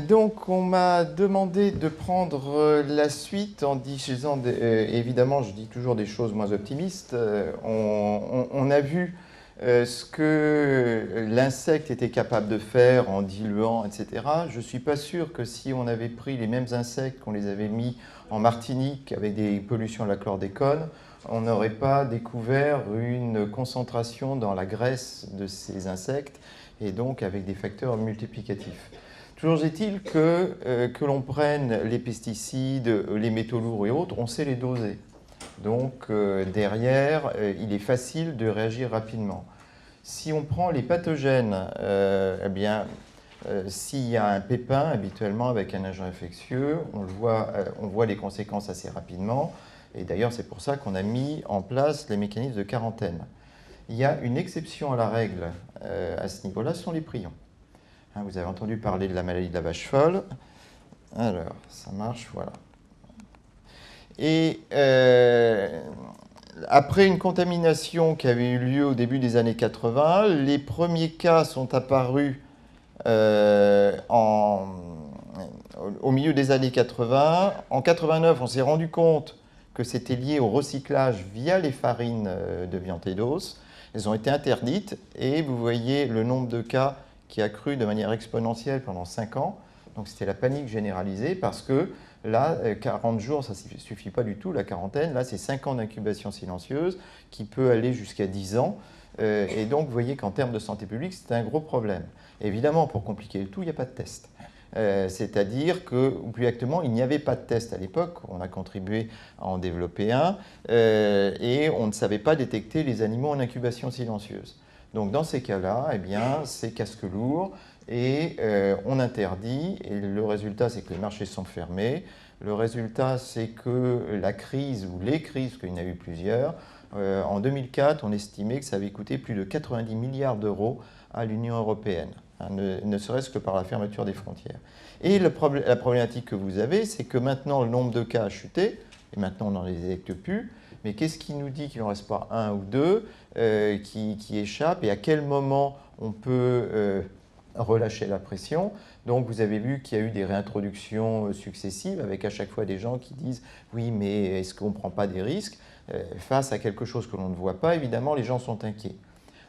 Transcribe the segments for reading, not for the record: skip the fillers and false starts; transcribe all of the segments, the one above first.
Donc, on m'a demandé de prendre la suite en disant, évidemment, je dis toujours des choses moins optimistes. On a vu ce que l'insecte était capable de faire en diluant, etc. Je ne suis pas sûr que si on avait pris les mêmes insectes, qu'on les avait mis en Martinique avec des pollutions à la chlordécone, on n'aurait pas découvert une concentration dans la graisse de ces insectes et donc avec des facteurs multiplicatifs. Toujours est-il que l'on prenne les pesticides, les métaux lourds et autres, on sait les doser. Donc derrière, il est facile de réagir rapidement. Si on prend les pathogènes, eh bien, s'il y a un pépin, habituellement avec un agent infectieux, on voit les conséquences assez rapidement. Et d'ailleurs, c'est pour ça qu'on a mis en place les mécanismes de quarantaine. Il y a une exception à la règle à ce niveau-là, ce sont les prions. Vous avez entendu parler de la maladie de la vache folle. Alors, ça marche, voilà. Et après une contamination qui avait eu lieu au début des années 80, les premiers cas sont apparus au milieu des années 80. En 89, on s'est rendu compte que c'était lié au recyclage via les farines de viande et d'os. Elles ont été interdites et vous voyez le nombre de cas qui a cru de manière exponentielle pendant 5 ans. Donc c'était la panique généralisée parce que là, 40 jours, ça ne suffit pas du tout, la quarantaine. Là, c'est 5 ans d'incubation silencieuse qui peut aller jusqu'à 10 ans. Et donc, vous voyez qu'en termes de santé publique, c'est un gros problème. Évidemment, pour compliquer le tout, il n'y a pas de test. C'est-à-dire que, ou plus exactement, il n'y avait pas de test à l'époque. On a contribué à en développer un et on ne savait pas détecter les animaux en incubation silencieuse. Donc dans ces cas-là, eh bien, c'est casque lourd et on interdit. Et le résultat, c'est que les marchés sont fermés. Le résultat, c'est que la crise, ou les crises, parce qu'il y en a eu plusieurs, en 2004, on estimait que ça avait coûté plus de 90 milliards d'euros à l'Union européenne, hein, ne serait-ce que par la fermeture des frontières. Et la problématique que vous avez, c'est que maintenant, le nombre de cas a chuté, et maintenant, on n'en détecte plus. Mais qu'est-ce qui nous dit qu'il n'en reste pas un ou deux qui échappent et à quel moment on peut relâcher la pression? Donc vous avez vu qu'il y a eu des réintroductions successives avec à chaque fois des gens qui disent « oui, mais est-ce qu'on ne prend pas des risques ?» Face à quelque chose que l'on ne voit pas, évidemment, les gens sont inquiets.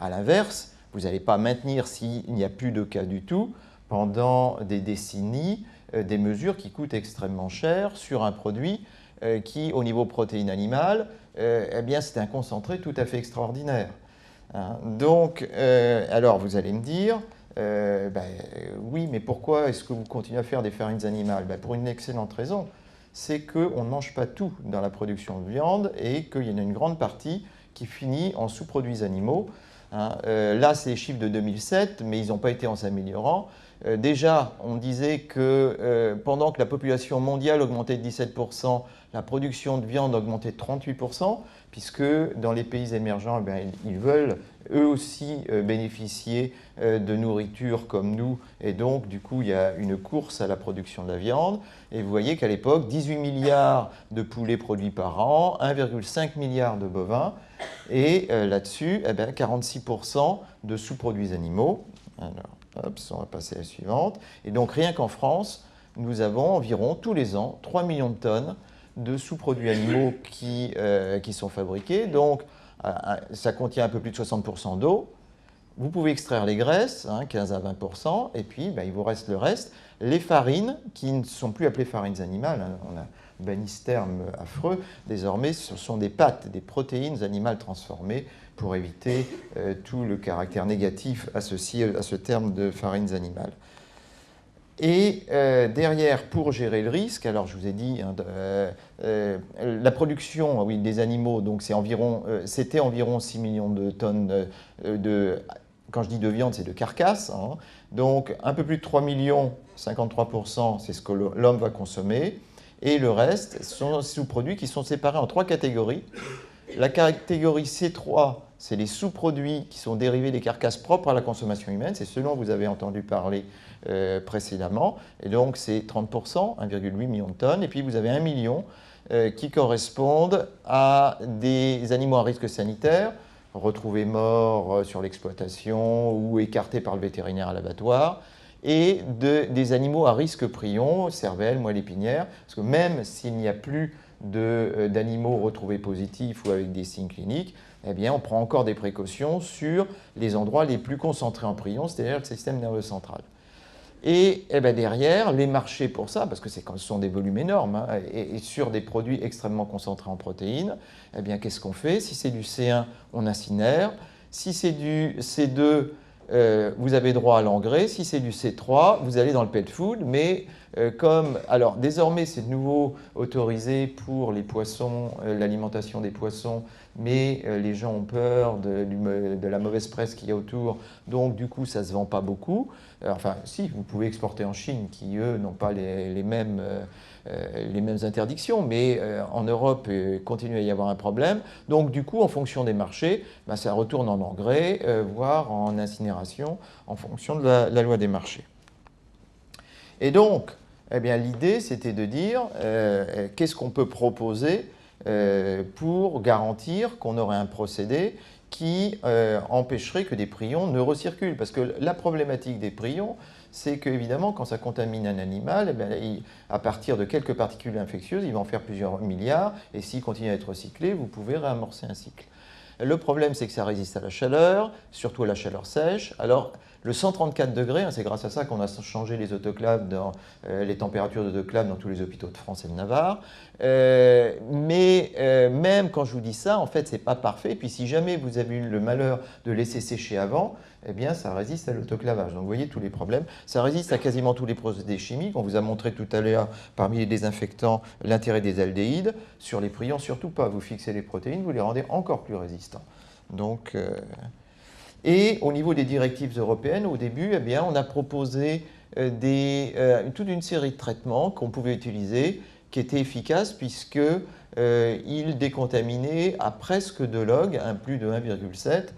À l'inverse, vous n'allez pas maintenir, s'il n'y a plus de cas du tout, pendant des décennies, des mesures qui coûtent extrêmement cher sur un produit qui, au niveau protéines animales, eh bien, c'est un concentré tout à fait extraordinaire. Hein. Donc, alors, vous allez me dire, oui, mais pourquoi est-ce que vous continuez à faire des farines animales? Pour une excellente raison, c'est qu'on ne mange pas tout dans la production de viande et qu'il y en a une grande partie qui finit en sous-produits animaux. Hein. Là, c'est les chiffres de 2007, mais ils n'ont pas été en s'améliorant. Déjà, on disait que pendant que la population mondiale augmentait de 17%, la production de viande augmentait de 38%, puisque dans les pays émergents, ils veulent eux aussi bénéficier de nourriture comme nous, et donc du coup il y a une course à la production de la viande, et vous voyez qu'à l'époque, 18 milliards de poulets produits par an, 1,5 milliard de bovins, et là-dessus, 46% de sous-produits animaux. Alors, hop, on va passer à la suivante. Et donc rien qu'en France, nous avons environ tous les ans 3 millions de tonnes de sous-produits animaux qui sont fabriqués. Donc ça contient un peu plus de 60% d'eau. Vous pouvez extraire les graisses, 15 à 20%, et puis il vous reste le reste. Les farines, qui ne sont plus appelées farines animales, on a banni ce terme affreux, désormais ce sont des pâtes, des protéines animales transformées pour éviter tout le caractère négatif associé à ce terme de farines animales. Et derrière, pour gérer le risque, alors je vous ai dit, la production oui, des animaux, donc c'était environ 6 millions de tonnes quand je dis de viande, c'est de carcasse. Hein. Donc un peu plus de 3 millions, 53%, c'est ce que l'homme va consommer. Et le reste sont des sous-produits qui sont séparés en 3 catégories. La catégorie C3, c'est les sous-produits qui sont dérivés des carcasses propres à la consommation humaine. C'est ce dont vous avez entendu parler précédemment. Et donc, c'est 30%, 1,8 million de tonnes. Et puis, vous avez 1 million qui correspondent à des animaux à risque sanitaire retrouvés morts sur l'exploitation ou écartés par le vétérinaire à l'abattoir, et des animaux à risque prion, cervelle, moelle épinière, parce que même s'il n'y a plus d'animaux retrouvés positifs ou avec des signes cliniques, eh bien, on prend encore des précautions sur les endroits les plus concentrés en prion, c'est-à-dire le système nerveux central. Et eh bien, derrière, les marchés pour ça, parce que ce sont des volumes énormes, hein, et sur des produits extrêmement concentrés en protéines, eh bien, qu'est-ce qu'on fait? Si c'est du C1, on incinère. Si c'est du C2, vous avez droit à l'engrais. Si c'est du C3, vous allez dans le pet food. Mais alors désormais, c'est de nouveau autorisé pour les poissons, l'alimentation des poissons, mais les gens ont peur de la mauvaise presse qu'il y a autour. Donc du coup, ça ne se vend pas beaucoup. Enfin, si, vous pouvez exporter en Chine, qui eux n'ont pas les mêmes interdictions, mais en Europe, il continue à y avoir un problème. Donc du coup, en fonction des marchés, ben, ça retourne en engrais, voire en incinération, en fonction de la loi des marchés. Et donc, eh bien, l'idée, c'était de dire qu'est-ce qu'on peut proposer pour garantir qu'on aurait un procédé qui empêcherait que des prions ne recirculent. Parce que la problématique des prions, c'est qu'évidemment, quand ça contamine un animal, eh bien, à partir de quelques particules infectieuses, il va en faire plusieurs milliards, et s'il continue à être recyclé, vous pouvez réamorcer un cycle. Le problème, c'est que ça résiste à la chaleur, surtout à la chaleur sèche. Alors, le 134 degrés, hein, c'est grâce à ça qu'on a changé les autoclaves les températures d'autoclaves dans tous les hôpitaux de France et de Navarre. Mais même quand je vous dis ça, en fait, ce n'est pas parfait. Puis si jamais vous avez eu le malheur de laisser sécher avant, eh bien, ça résiste à l'autoclavage. Donc, vous voyez tous les problèmes. Ça résiste à quasiment tous les procédés chimiques. On vous a montré tout à l'heure, parmi les désinfectants, l'intérêt des aldéhydes. Sur les prions, surtout pas. Vous fixez les protéines, vous les rendez encore plus résistants. Donc, et au niveau des directives européennes, au début, eh bien, on a proposé toute une série de traitements qu'on pouvait utiliser, qui étaient efficaces, puisqu'ils décontaminaient à presque 2 log, plus de 1,7,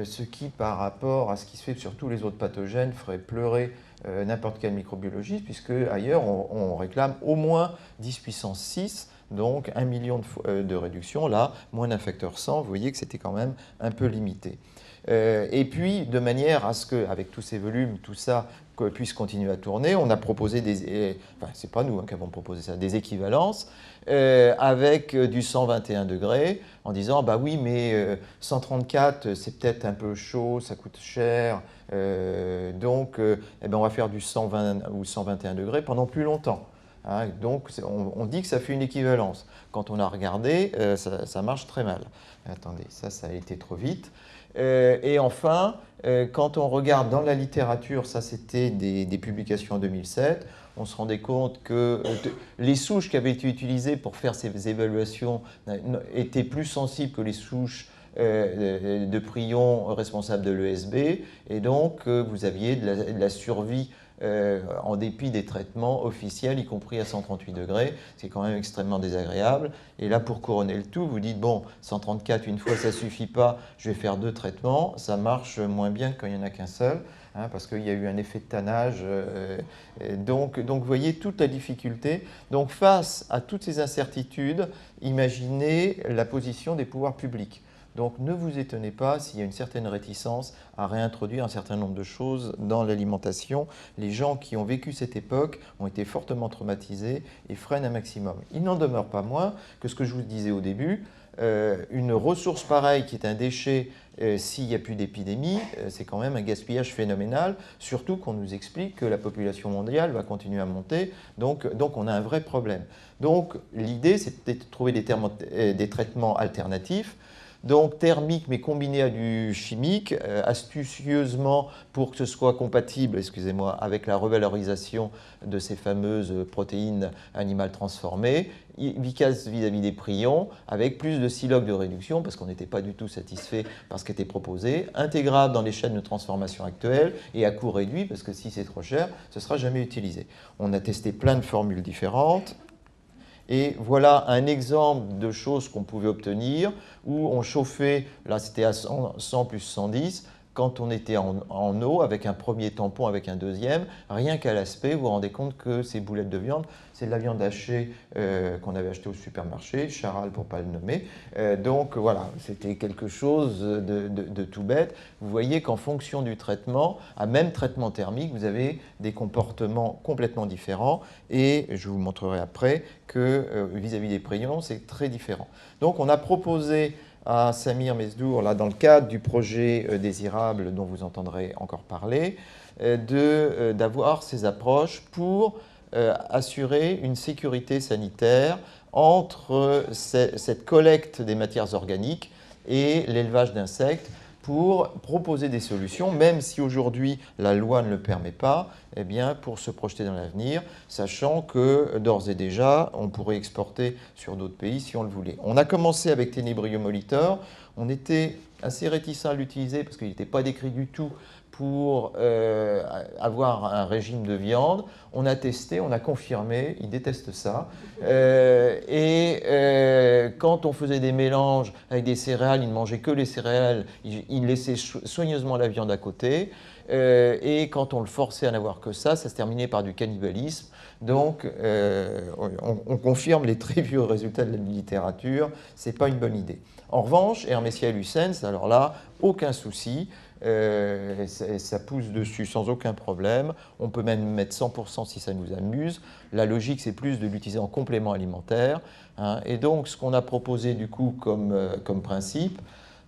ce qui, par rapport à ce qui se fait sur tous les autres pathogènes, ferait pleurer n'importe quel microbiologiste, puisque ailleurs, on réclame au moins 10 puissance 6, donc 1 million de réduction. Là, moins d'un facteur 100, vous voyez que c'était quand même un peu limité. Et puis, de manière à ce qu'avec tous ces volumes, tout ça puisse continuer à tourner, on a proposé enfin, c'est pas nous qui avons proposé ça, des équivalences avec du 121 degrés, en disant, bah oui, mais 134, c'est peut-être un peu chaud, ça coûte cher, donc eh ben, on va faire du 120 ou 121 degrés pendant plus longtemps. Hein, donc, on dit que ça fait une équivalence. Quand on a regardé, ça marche très mal. Attendez, ça a été trop vite. Et enfin, quand on regarde dans la littérature, ça c'était des publications en 2007, on se rendait compte que les souches qui avaient été utilisées pour faire ces évaluations étaient plus sensibles que les souches de prions responsables de l'ESB, et donc vous aviez de la survie en dépit des traitements officiels, y compris à 138 degrés. C'est quand même extrêmement désagréable. Et là, pour couronner le tout, vous dites, bon, 134, une fois, ça ne suffit pas, je vais faire 2 traitements. Ça marche moins bien que quand il n'y en a qu'un seul, hein, parce qu'il y a eu un effet de tannage. Donc, vous voyez toute la difficulté. Donc, face à toutes ces incertitudes, imaginez la position des pouvoirs publics. Donc ne vous étonnez pas s'il y a une certaine réticence à réintroduire un certain nombre de choses dans l'alimentation. Les gens qui ont vécu cette époque ont été fortement traumatisés et freinent un maximum. Il n'en demeure pas moins que ce que je vous disais au début, une ressource pareille qui est un déchet, s'il n'y a plus d'épidémie, c'est quand même un gaspillage phénoménal, surtout qu'on nous explique que la population mondiale va continuer à monter, donc on a un vrai problème. Donc l'idée, c'est de trouver des traitements alternatifs, donc thermique mais combiné à du chimique, astucieusement pour que ce soit compatible, excusez-moi, avec la revalorisation de ces fameuses protéines animales transformées, efficace vis-à-vis des prions, avec plus de 6 logs de réduction, parce qu'on n'était pas du tout satisfait par ce qui était proposé, intégrable dans les chaînes de transformation actuelles et à coût réduit, parce que si c'est trop cher, ce ne sera jamais utilisé. On a testé plein de formules différentes. Et voilà un exemple de choses qu'on pouvait obtenir où on chauffait, là c'était à 100 plus 110, quand on était en eau, avec un premier tampon, avec un deuxième, rien qu'à l'aspect, vous vous rendez compte que ces boulettes de viande, c'est de la viande hachée qu'on avait achetée au supermarché, Charal pour ne pas le nommer. Donc voilà, c'était quelque chose de tout bête. Vous voyez qu'en fonction du traitement, à même traitement thermique, vous avez des comportements complètement différents. Et je vous montrerai après que vis-à-vis des prions, c'est très différent. Donc on a proposé à Samir Mesdour, là, dans le cadre du projet désirable dont vous entendrez encore parler, d'avoir ces approches pour assurer une sécurité sanitaire entre cette collecte des matières organiques et l'élevage d'insectes pour proposer des solutions, même si aujourd'hui la loi ne le permet pas, eh bien, pour se projeter dans l'avenir, sachant que d'ores et déjà, on pourrait exporter sur d'autres pays si on le voulait. On a commencé avec Tenebrio molitor, on était assez réticent à l'utiliser parce qu'il n'était pas décrit du tout pour avoir un régime de viande. On a testé, on a confirmé, ils détestent ça. Quand on faisait des mélanges avec des céréales, ils ne mangeaient que les céréales, ils laissaient soigneusement la viande à côté. Et quand on le forçait à n'avoir que ça se terminait par du cannibalisme. Donc, on confirme les très vieux résultats de la littérature, ce n'est pas une bonne idée. En revanche, Hermesia lucens, alors là, aucun souci. Ça pousse dessus sans aucun problème. On peut même mettre 100% si ça nous amuse. La logique, c'est plus de l'utiliser en complément alimentaire. Hein. Et donc, ce qu'on a proposé du coup comme principe,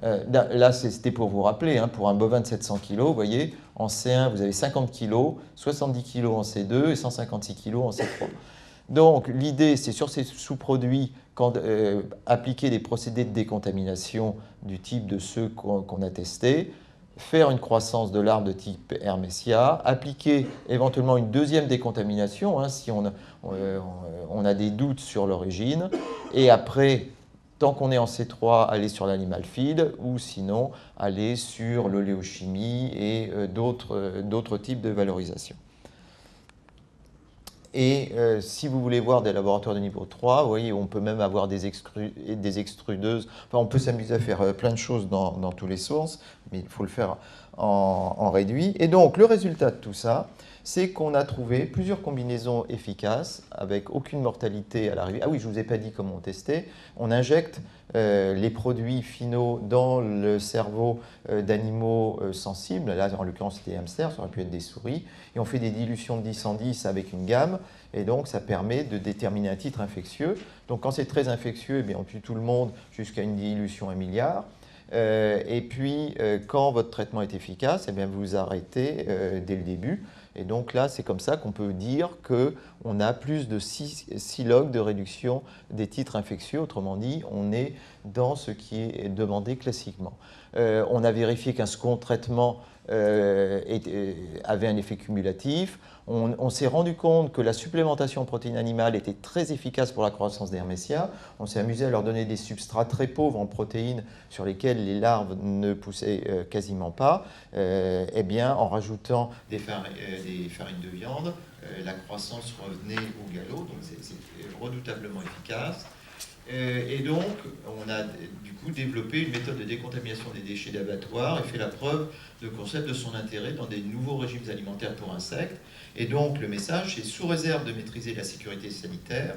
là, c'était pour vous rappeler, hein, pour un bovin de 700 kg, vous voyez, en C1, vous avez 50 kg, 70 kg en C2 et 156 kg en C3. Donc, l'idée, c'est sur ces sous-produits, appliquer des procédés de décontamination du type de ceux qu'on a testés, faire une croissance de l'arbre de type Hermesia, appliquer éventuellement une deuxième décontamination hein, si on a des doutes sur l'origine, et après, tant qu'on est en C3, aller sur l'animal feed, ou sinon aller sur l'oléochimie et d'autres types de valorisation. Et si vous voulez voir des laboratoires de niveau 3, vous voyez, on peut même avoir des extrudeuses. Enfin, on peut s'amuser à faire plein de choses dans tous les sens, mais il faut le faire en réduit. Et donc, le résultat de tout ça, c'est qu'on a trouvé plusieurs combinaisons efficaces avec aucune mortalité à l'arrivée. Ah oui, je ne vous ai pas dit comment on testait. On injecte les produits finaux dans le cerveau d'animaux sensibles. Là, en l'occurrence, c'était des hamsters, ça aurait pu être des souris. Et on fait des dilutions de 10 en 10 avec une gamme. Et donc, ça permet de déterminer un titre infectieux. Donc, quand c'est très infectieux, eh bien, on tue tout le monde jusqu'à une dilution 1 milliard. Et puis, quand votre traitement est efficace, eh bien, vous arrêtez dès le début. Et donc là, c'est comme ça qu'on peut dire qu'on a plus de 6 logs de réduction des titres infectieux. Autrement dit, on est dans ce qui est demandé classiquement. On a vérifié qu'un second traitement avait un effet cumulatif. On s'est rendu compte que la supplémentation en protéines animales était très efficace pour la croissance des Hermesia. On s'est amusé à leur donner des substrats très pauvres en protéines sur lesquels les larves ne poussaient quasiment pas. Eh bien, en rajoutant des farines de viande, la croissance revenait au galop, donc c'est redoutablement efficace. Et donc, on a du coup développé une méthode de décontamination des déchets d'abattoir et fait la preuve de concept de son intérêt dans des nouveaux régimes alimentaires pour insectes. Et donc, le message, c'est sous réserve de maîtriser la sécurité sanitaire,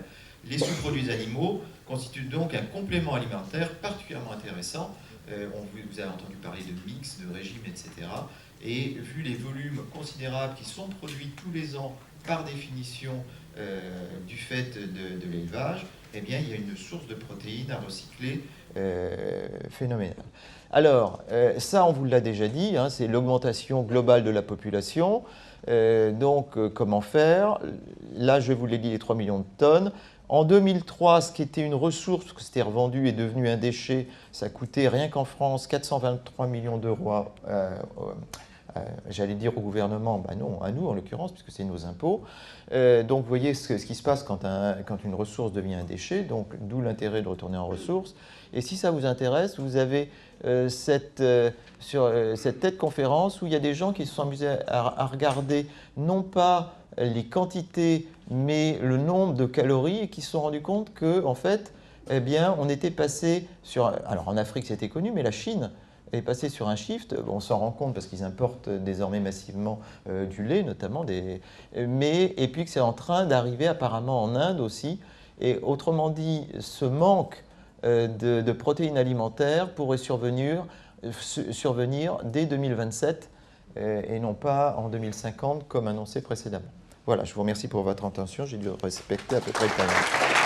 les sous-produits animaux constituent donc un complément alimentaire particulièrement intéressant. Vous avez entendu parler de mix, de régime, etc. Et vu les volumes considérables qui sont produits tous les ans par définition du fait de l'élevage, eh bien, il y a une source de protéines à recycler phénoménale. Alors, ça, on vous l'a déjà dit, hein, c'est l'augmentation globale de la population. Comment faire? Là, je vous l'ai dit, les 3 millions de tonnes. En 2003, ce qui était une ressource, parce que c'était revendu, est devenu un déchet, ça coûtait rien qu'en France 423 millions d'euros. J'allais dire au gouvernement, ben non, à nous en l'occurrence, puisque c'est nos impôts. Donc vous voyez ce qui se passe quand une ressource devient un déchet, donc d'où l'intérêt de retourner en ressources. Et si ça vous intéresse, vous avez cette TED conférence où il y a des gens qui se sont amusés à regarder non pas les quantités, mais le nombre de calories et qui se sont rendus compte que, en fait, eh bien, on était passé sur... Alors en Afrique, c'était connu, mais la Chine, est passé sur un shift. Bon, on s'en rend compte parce qu'ils importent désormais massivement du lait, notamment, et puis que c'est en train d'arriver apparemment en Inde aussi. Et autrement dit, ce manque de protéines alimentaires pourrait survenir dès 2027 et non pas en 2050 comme annoncé précédemment. Voilà, je vous remercie pour votre attention. J'ai dû respecter à peu près le timing.